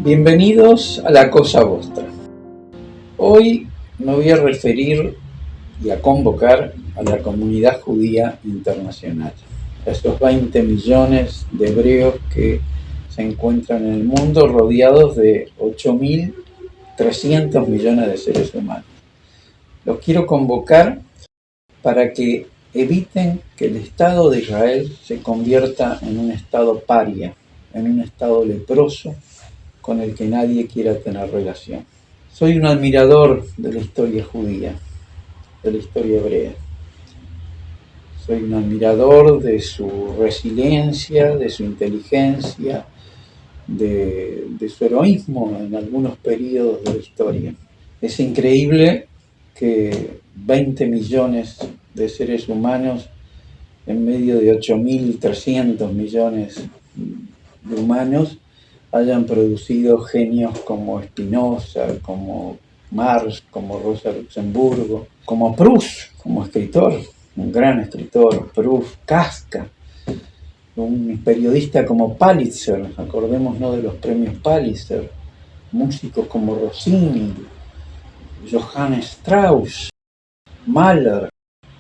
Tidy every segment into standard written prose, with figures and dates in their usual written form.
Bienvenidos a La Cosa Vostra. Hoy me voy a referir y a convocar a la comunidad judía internacional, a esos 20 millones de hebreos que se encuentran en el mundo rodeados de 8.300 millones de seres humanos. Los quiero convocar para que eviten que el Estado de Israel se convierta en un Estado paria, en un Estado leproso con el que nadie quiera tener relación. Soy un admirador de la historia judía, de la historia hebrea. Soy un admirador de su resiliencia, de su inteligencia, de su heroísmo en algunos periodos de la historia. Es increíble que 20 millones de seres humanos en medio de 8.300 millones de humanos hayan producido genios como Spinoza, como Marx, como Rosa Luxemburgo, como Proust, como escritor, un gran escritor, Proust, Kafka, un periodista como Pulitzer, acordémonos de los premios Pulitzer, músicos como Rossini, Johann Strauss, Mahler,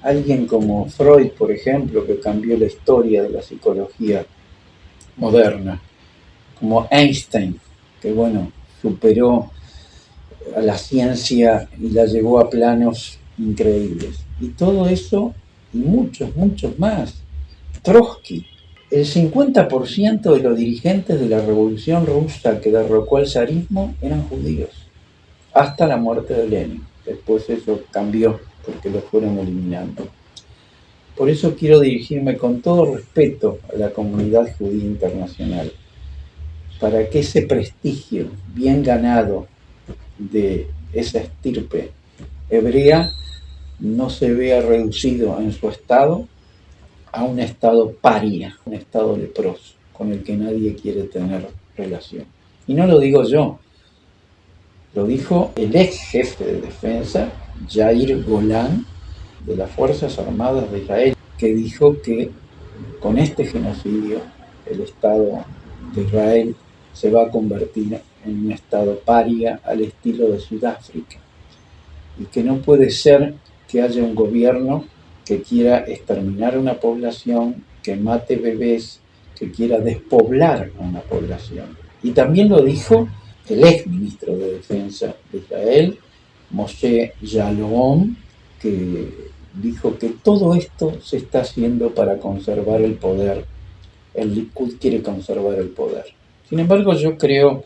alguien como Freud, por ejemplo, que cambió la historia de la psicología moderna, como Einstein, que superó a la ciencia y la llevó a planos increíbles. Y todo eso, y muchos más. Trotsky. El 50% de los dirigentes de la revolución rusa que derrocó el zarismo eran judíos, hasta la muerte de Lenin. Después eso cambió porque lo fueron eliminando. Por eso quiero dirigirme con todo respeto a la comunidad judía internacional, para que ese prestigio bien ganado de esa estirpe hebrea no se vea reducido en su estado a un estado paria, un estado leproso, con el que nadie quiere tener relación. Y no lo digo yo, lo dijo el ex jefe de defensa, Yair Golan, de las Fuerzas Armadas de Israel, que dijo que con este genocidio el Estado de Israel se va a convertir en un estado paria al estilo de Sudáfrica, y que no puede ser que haya un gobierno que quiera exterminar a una población, que mate bebés, que quiera despoblar a una población. Y también lo dijo el ex ministro de Defensa de Israel, Moshe Yaalon, que dijo que todo esto se está haciendo para conservar el poder. El Likud quiere conservar el poder. Sin embargo, yo creo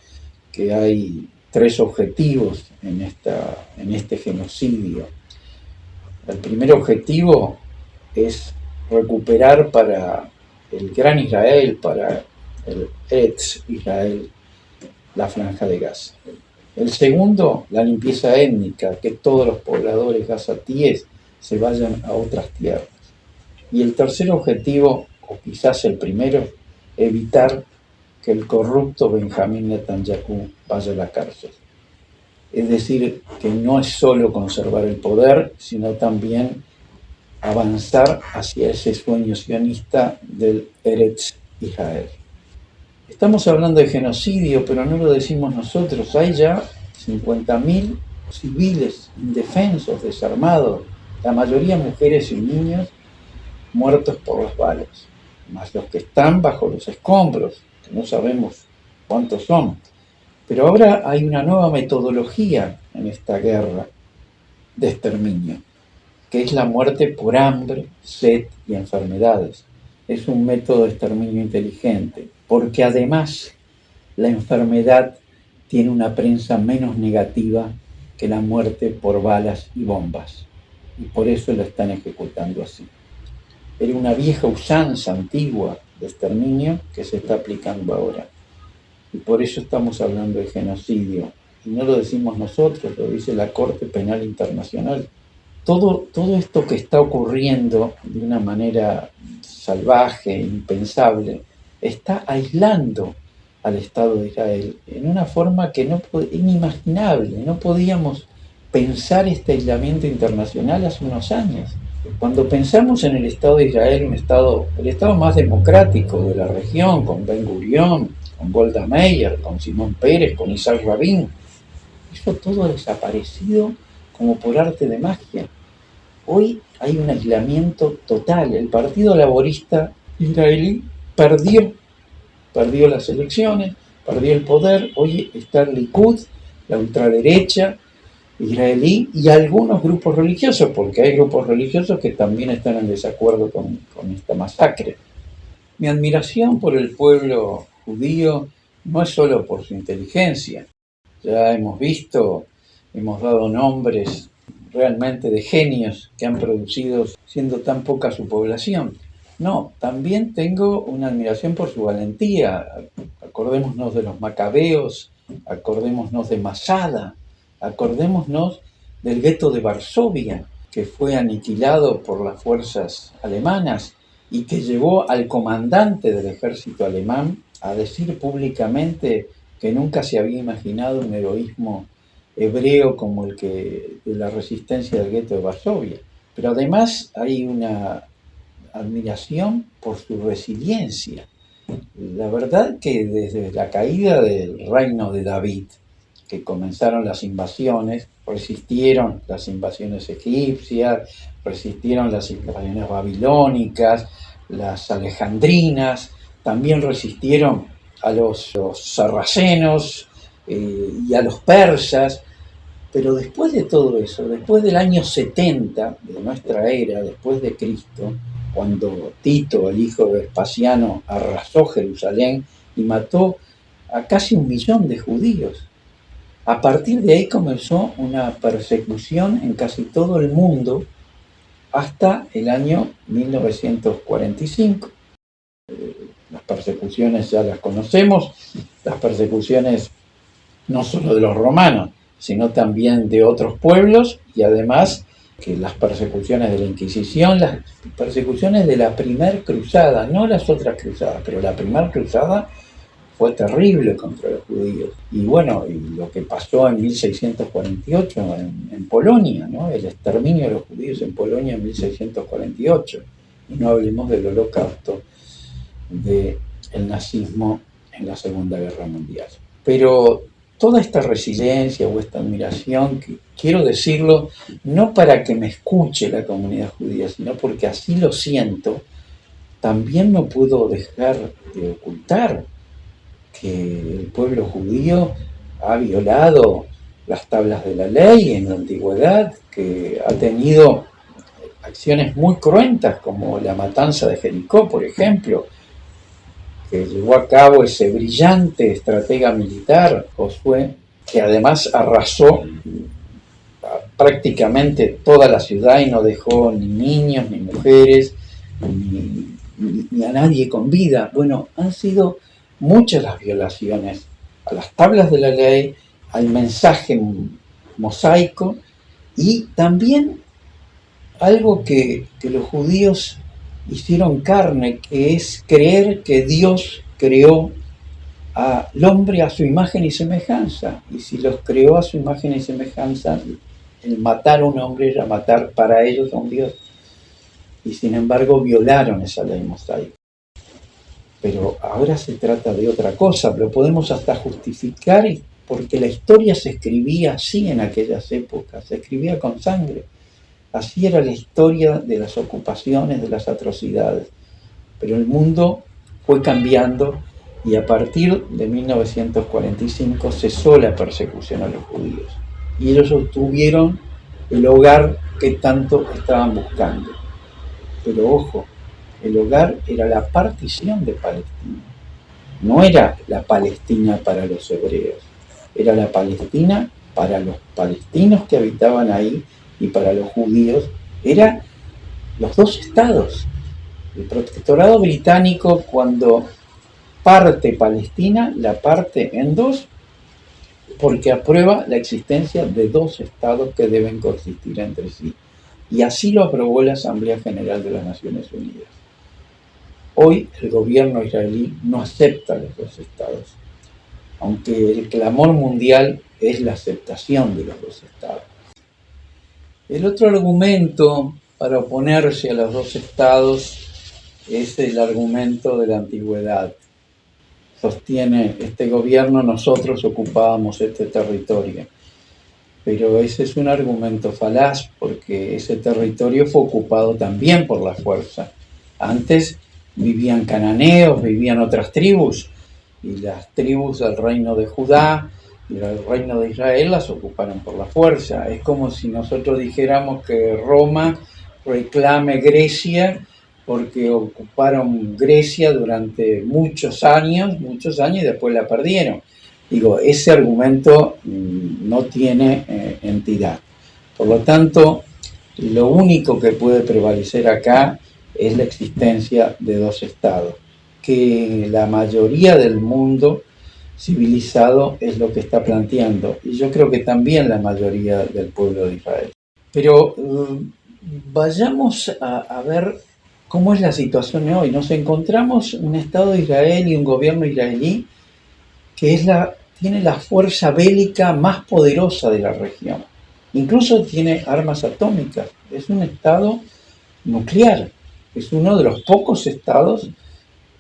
que hay tres objetivos en este genocidio. El primer objetivo es recuperar para el Gran Israel, para el Eretz Israel, la Franja de Gaza. El segundo, la limpieza étnica, que todos los pobladores gazatíes se vayan a otras tierras. Y el tercer objetivo, o quizás el primero, evitar que el corrupto Benjamín Netanyahu vaya a la cárcel. Es decir, que no es solo conservar el poder, sino también avanzar hacia ese sueño sionista del Eretz Israel. Estamos hablando de genocidio, pero no lo decimos nosotros. Hay ya 50.000 civiles indefensos, desarmados, la mayoría mujeres y niños, muertos por las balas, más los que están bajo los escombros, que no sabemos cuántos son. Pero ahora hay una nueva metodología en esta guerra de exterminio, que es la muerte por hambre, sed y enfermedades. Es un método de exterminio inteligente, porque además la enfermedad tiene una prensa menos negativa que la muerte por balas y bombas, y por eso lo están ejecutando así. Era una vieja usanza antigua de exterminio que se está aplicando ahora. Y por eso estamos hablando de genocidio. Y no lo decimos nosotros, lo dice la Corte Penal Internacional. Todo esto que está ocurriendo de una manera salvaje, impensable, está aislando al Estado de Israel en una forma que inimaginable. No podíamos pensar este aislamiento internacional hace unos años. Cuando pensamos en el Estado de Israel, el Estado más democrático de la región, con Ben Gurión, con Golda Meir, con Simón Pérez, con Isaac Rabin. Eso todo ha desaparecido como por arte de magia. Hoy hay un aislamiento total. El Partido Laborista israelí perdió las elecciones, perdió el poder. Hoy está el Likud, la ultraderecha israelí, y algunos grupos religiosos, porque hay grupos religiosos que también están en desacuerdo con esta masacre. Mi admiración por el pueblo judío no es solo por su inteligencia. Ya hemos visto, hemos dado nombres realmente de genios que han producido siendo tan poca su población. No, también tengo una admiración por su valentía. Acordémonos de los macabeos, acordémonos de Masada, acordémonos del gueto de Varsovia, que fue aniquilado por las fuerzas alemanas y que llevó al comandante del ejército alemán a decir públicamente que nunca se había imaginado un heroísmo hebreo como el que de la resistencia del gueto de Varsovia. Pero además hay una admiración por su resiliencia. La verdad que desde la caída del reino de David, que comenzaron las invasiones, resistieron las invasiones egipcias, resistieron las invasiones babilónicas, las alejandrinas, también resistieron a los sarracenos y a los persas. Pero después de todo eso, después del año 70 de nuestra era, después de Cristo, cuando Tito, el hijo de Vespasiano, arrasó Jerusalén y mató a casi 1.000.000 de judíos, a partir de ahí comenzó una persecución en casi todo el mundo hasta el año 1945. Las persecuciones ya las conocemos, las persecuciones no solo de los romanos, sino también de otros pueblos, y además que las persecuciones de la Inquisición, las persecuciones de la primera cruzada, no las otras cruzadas, pero la primera cruzada fue terrible contra los judíos. Y bueno, y lo que pasó en 1648 en Polonia, ¿no? El exterminio de los judíos en Polonia en 1648. Y no hablemos del holocausto del nazismo en la Segunda Guerra Mundial. Pero toda esta resiliencia o esta admiración, que quiero decirlo no para que me escuche la comunidad judía, sino porque así lo siento, también no puedo dejar de ocultar que el pueblo judío ha violado las tablas de la ley en la antigüedad, que ha tenido acciones muy cruentas como la matanza de Jericó, por ejemplo, que llevó a cabo ese brillante estratega militar, Josué, que además arrasó prácticamente toda la ciudad y no dejó ni niños, ni mujeres, ni a nadie con vida. Bueno, han sido muchas las violaciones a las tablas de la ley, al mensaje mosaico, y también algo que los judíos hicieron carne, que es creer que Dios creó al hombre a su imagen y semejanza, y si los creó a su imagen y semejanza, el matar a un hombre era matar para ellos a un Dios, y sin embargo violaron esa ley mosaica. Pero ahora se trata de otra cosa, lo podemos hasta justificar porque la historia se escribía así en aquellas épocas, se escribía con sangre. Así era la historia de las ocupaciones, de las atrocidades. Pero el mundo fue cambiando y a partir de 1945 cesó la persecución a los judíos. Y ellos obtuvieron el hogar que tanto estaban buscando. Pero ojo, el hogar era la partición de Palestina. No era la Palestina para los hebreos, era la Palestina para los palestinos que habitaban ahí, y para los judíos eran los dos estados. El protectorado británico, cuando parte Palestina, la parte en dos porque aprueba la existencia de dos estados que deben coexistir entre sí. Y así lo aprobó la Asamblea General de las Naciones Unidas. Hoy el gobierno israelí no acepta los dos estados, aunque el clamor mundial es la aceptación de los dos estados. El otro argumento para oponerse a los dos estados es el argumento de la antigüedad. sostiene este gobierno, nosotros ocupábamos este territorio. Pero ese es un argumento falaz, porque ese territorio fue ocupado también por la fuerza. Antes vivían cananeos, vivían otras tribus, y las tribus del reino de Judá y del reino de Israel las ocuparon por la fuerza. Es como si nosotros dijéramos que Roma reclame Grecia porque ocuparon Grecia durante muchos años y después la perdieron. Digo, ese argumento no tiene entidad. Por lo tanto, lo único que puede prevalecer acá es la existencia de dos estados, que la mayoría del mundo civilizado es lo que está planteando, y yo creo que también la mayoría del pueblo de Israel. Pero vayamos a ver cómo es la situación hoy. Nos encontramos un Estado de Israel y un gobierno israelí que tiene la fuerza bélica más poderosa de la región. Incluso tiene armas atómicas. Es un Estado nuclear. Es uno de los pocos estados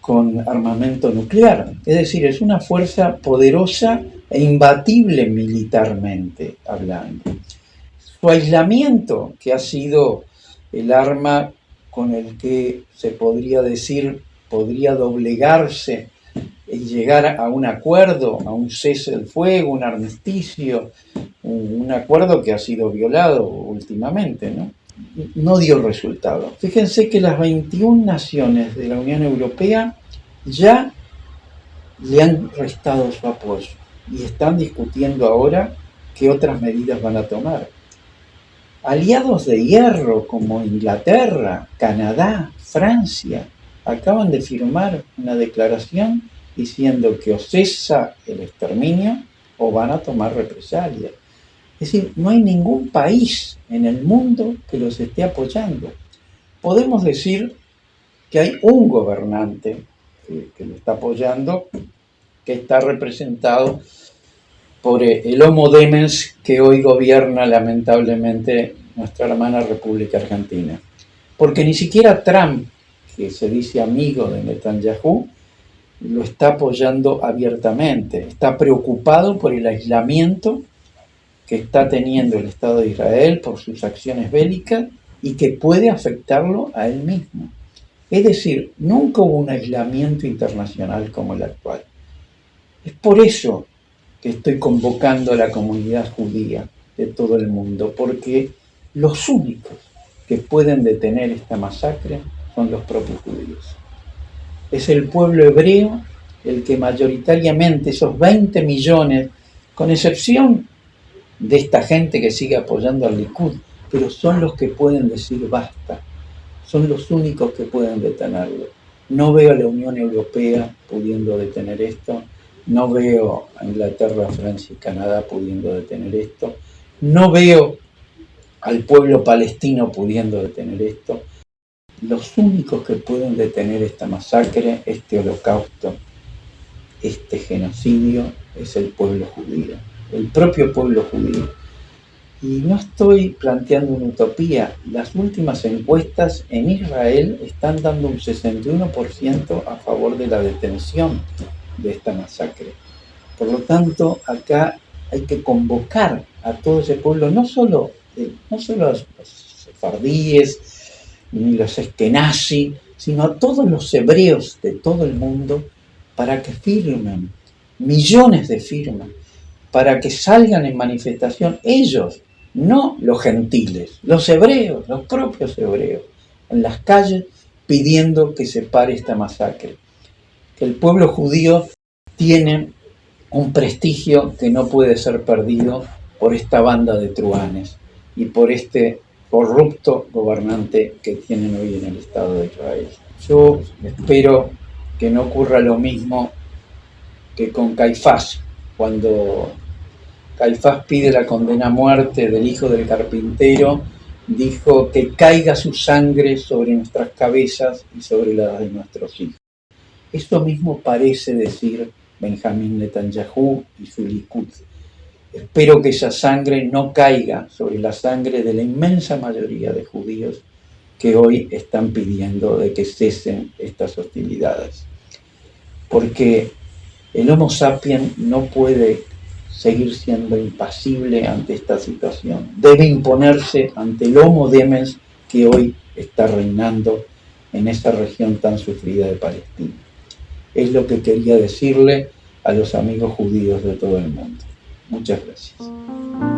con armamento nuclear. Es decir, es una fuerza poderosa e imbatible militarmente hablando. Su aislamiento, que ha sido el arma con el que se podría decir, podría doblegarse y llegar a un acuerdo, a un cese del fuego, un armisticio, un acuerdo que ha sido violado últimamente, no dio resultado. Fíjense que las 21 naciones de la Unión Europea ya le han restado su apoyo y están discutiendo ahora qué otras medidas van a tomar. Aliados de hierro como Inglaterra, Canadá, Francia, acaban de firmar una declaración diciendo que o cesa el exterminio o van a tomar represalias. Es decir, no hay ningún país en el mundo que los esté apoyando. Podemos decir que hay un gobernante que lo está apoyando, que está representado por el Homo Demens que hoy gobierna lamentablemente nuestra hermana República Argentina. Porque ni siquiera Trump, que se dice amigo de Netanyahu, lo está apoyando abiertamente. Está preocupado por el aislamiento que está teniendo el Estado de Israel por sus acciones bélicas y que puede afectarlo a él mismo. Es decir, nunca hubo un aislamiento internacional como el actual. Es por eso que estoy convocando a la comunidad judía de todo el mundo, porque los únicos que pueden detener esta masacre son los propios judíos. Es el pueblo hebreo el que mayoritariamente, esos 20 millones, con excepción de esta gente que sigue apoyando al Likud, pero son los que pueden decir basta, son los únicos que pueden detenerlo. No veo a la Unión Europea pudiendo detener esto, no veo a Inglaterra, Francia y Canadá pudiendo detener esto, no veo al pueblo palestino pudiendo detener esto. Los únicos que pueden detener esta masacre, este holocausto, este genocidio, es el pueblo judío, el propio pueblo judío. Y no estoy planteando una utopía. Las últimas encuestas en Israel están dando un 61% a favor de la detención de esta masacre. Por lo tanto, acá hay que convocar a todo ese pueblo, no solo los sefardíes ni los eskenazi, sino a todos los hebreos de todo el mundo para que firmen millones de firmas, para que salgan en manifestación ellos, no los gentiles, los hebreos, los propios hebreos, en las calles pidiendo que se pare esta masacre. Que el pueblo judío tiene un prestigio que no puede ser perdido por esta banda de truhanes y por este corrupto gobernante que tienen hoy en el Estado de Israel. Yo espero que no ocurra lo mismo que con Caifás, cuando Caifás pide la condena a muerte del hijo del carpintero, dijo que caiga su sangre sobre nuestras cabezas y sobre las de nuestros hijos. Esto mismo parece decir Benjamín Netanyahu y su Likud. Espero que esa sangre no caiga sobre la sangre de la inmensa mayoría de judíos que hoy están pidiendo de que cesen estas hostilidades. Porque El Homo sapiens no puede seguir siendo impasible ante esta situación. Debe imponerse ante el Homo Demens que hoy está reinando en esa región tan sufrida de Palestina. Es lo que quería decirle a los amigos judíos de todo el mundo. Muchas gracias.